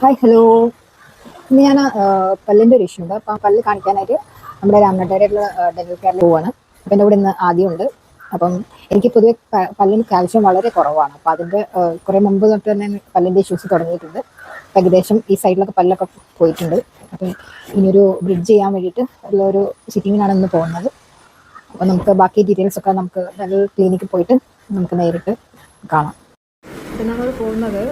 Hi hello. ഇന്ന് ഞാൻ പല്ലിൻ്റെ ഒരു ഇഷ്യൂ ഉണ്ട്. അപ്പോൾ ആ പല്ല് കാണിക്കാനായിട്ട് നമ്മുടെ രാമനാട്ടുകരയിലുള്ള ഡെന്റൽ കെയറിൽ പോവാണ്. അപ്പോൾ എൻ്റെ കൂടെ ഇന്ന് ആദ്യമുണ്ട്. അപ്പം എനിക്ക് പൊതുവെ പല്ലിന് കാൽഷ്യം വളരെ കുറവാണ്. അപ്പോൾ അതിൻ്റെ കുറേ മുമ്പ് തൊട്ട് തന്നെ പല്ലിൻ്റെ ഇഷ്യൂസ് തുടങ്ങിയിട്ടുണ്ട്. അപ്പോൾ ഏകദേശം ഈ സൈഡിലൊക്കെ പല്ലൊക്കെ പോയിട്ടുണ്ട്. അപ്പോൾ ഇനിയൊരു ബ്രിഡ്ജ് ചെയ്യാൻ വേണ്ടിയിട്ട് ഉള്ളൊരു സിറ്റിങ്ങിനാണ് ഇന്ന് പോകുന്നത്. അപ്പോൾ നമുക്ക് ബാക്കി ഡീറ്റെയിൽസൊക്കെ നമുക്ക് ഡെന്റൽ ക്ലിനിക്കിൽ പോയിട്ട് നമുക്ക് നേരിട്ട് കാണാം. ഇപ്പം നമ്മൾ പോകുന്നത്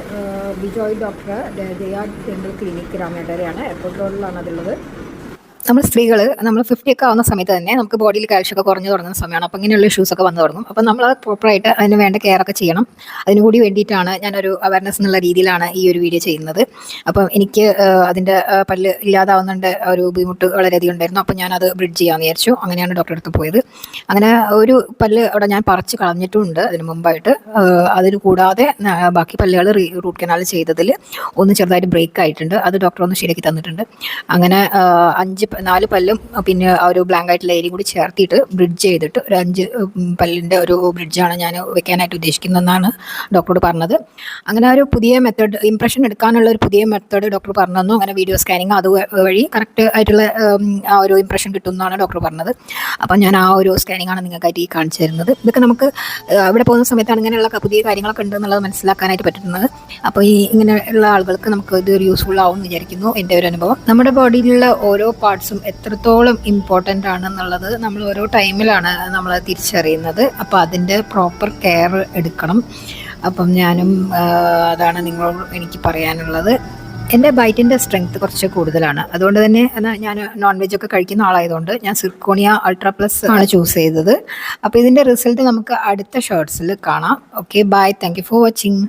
Bijoy doctor Jaya dental clinic രാമനാട്ടുകരയാണ്. എയർപോർട്ട് റോഡിലാണ് അതുള്ളത്. നമ്മൾ സ്ത്രീകൾ നമ്മൾ 50 ഒക്കെ ആവുന്ന സമയത്ത് തന്നെ നമുക്ക് ബോഡിയിൽ കാൽഷ്യമൊക്കെ കുറഞ്ഞു തുടങ്ങുന്ന സമയമാണ്. അപ്പോൾ ഇങ്ങനെയുള്ള ഇഷ്യൂസൊക്കെ വന്നു തുടങ്ങും. അപ്പോൾ നമ്മൾ പ്രോപ്പറായിട്ട് അതിന് വേണ്ട കെയർ ഒക്കെ ചെയ്യണം. അതിന് കൂടി വേണ്ടിയിട്ടാണ് ഞാനൊരു അവയർനെസ് എന്നുള്ള രീതിയിലാണ് ഈ ഒരു വീഡിയോ ചെയ്യുന്നത്. അപ്പം എനിക്ക് അതിൻ്റെ പല്ല് ഇല്ലാതാവുന്നുണ്ട് ഒരു ബുദ്ധിമുട്ട് വളരെയധികം ഉണ്ടായിരുന്നു. അപ്പോൾ ഞാനത് ബ്രിഡ്ജ് ചെയ്യാമെന്ന് വിചാരിച്ചു. അങ്ങനെയാണ് ഡോക്ടറെ അടുത്ത് പോയത്. അങ്ങനെ ഒരു പല്ല് അവിടെ ഞാൻ പറിച്ച് കളഞ്ഞിട്ടുമുണ്ട് അതിന് മുമ്പായിട്ട്. അതിന് കൂടാതെ ബാക്കി പല്ലുകൾ റൂട്ട് കനാൽ ചെയ്തതിൽ ഒന്ന് ചെറുതായിട്ട് ബ്രേക്ക് ആയിട്ടുണ്ട്. അത് ഡോക്ടർ ഒന്ന് ശരിയാക്കി തന്നിട്ടുണ്ട്. അങ്ങനെ 4 പല്ലും പിന്നെ ആ ഒരു ബ്ലാങ്ക് ആയിട്ടുള്ള ഏരിയയും കൂടി ചേർത്തിട്ട് ബ്രിഡ്ജ് ചെയ്തിട്ട് ഒരു 5 പല്ലിൻ്റെ ഒരു ബ്രിഡ്ജാണ് ഞാൻ വെക്കാനായിട്ട് ഉദ്ദേശിക്കുന്നതെന്നാണ് ഡോക്ടറോട് പറഞ്ഞത്. അങ്ങനെ ഒരു പുതിയ മെത്തേഡ് ഇംപ്രഷൻ എടുക്കാനുള്ള ഒരു പുതിയ മെത്തേഡ് ഡോക്ടർ പറഞ്ഞു തന്നു. അങ്ങനെ വീഡിയോ സ്കാനിങ് അതുവഴി കറക്റ്റ് ആയിട്ടുള്ള ആ ഒരു ഇംപ്രഷൻ കിട്ടുമെന്നാണ് ഡോക്ടർ പറഞ്ഞത്. അപ്പം ഞാൻ ആ ഒരു സ്കാനിങ് ആണ് നിങ്ങൾക്കായിട്ട് ഈ കാണിച്ചു തരുന്നത്. ഇതൊക്കെ നമുക്ക് അവിടെ പോകുന്ന സമയത്താണ് ഇങ്ങനെയുള്ള പുതിയ കാര്യങ്ങളൊക്കെ ഉണ്ടെന്നുള്ളത് മനസ്സിലാക്കാനായിട്ട് പറ്റുന്നത്. അപ്പോൾ ഇങ്ങനെയുള്ള ആളുകൾക്ക് നമുക്ക് ഇതൊരു യൂസ്ഫുൾ ആവും എന്ന് വിചാരിക്കുന്നു. എൻ്റെ ഒരു അനുഭവം. നമ്മുടെ ബോഡിയിലുള്ള ഓരോ പാർട്സും എത്രത്തോളം ഇമ്പോർട്ടൻ്റ് ആണെന്നുള്ളത് നമ്മൾ ഓരോ ടൈമിലാണ് നമ്മൾ തിരിച്ചറിയുന്നത്. അപ്പോൾ അതിൻ്റെ പ്രോപ്പർ കെയർ എടുക്കണം. അപ്പം ഞാനും അതാണ് നിങ്ങളോട് എനിക്ക് പറയാനുള്ളത്. എൻ്റെ ബൈറ്റിൻ്റെ സ്ട്രെങ്ത് കുറച്ച് കൂടുതലാണ്. അതുകൊണ്ട് തന്നെ ഞാൻ നോൺ വെജ് ഒക്കെ കഴിക്കുന്ന ആളായതുകൊണ്ട് ഞാൻ സിർക്കോണിയ അൾട്രാ പ്ലസ് ആണ് ചൂസ് ചെയ്തത്. അപ്പോൾ ഇതിൻ്റെ റിസൾട്ട് നമുക്ക് അടുത്ത ഷോർട്സിൽ കാണാം. Okay, bye. Thank you for watching.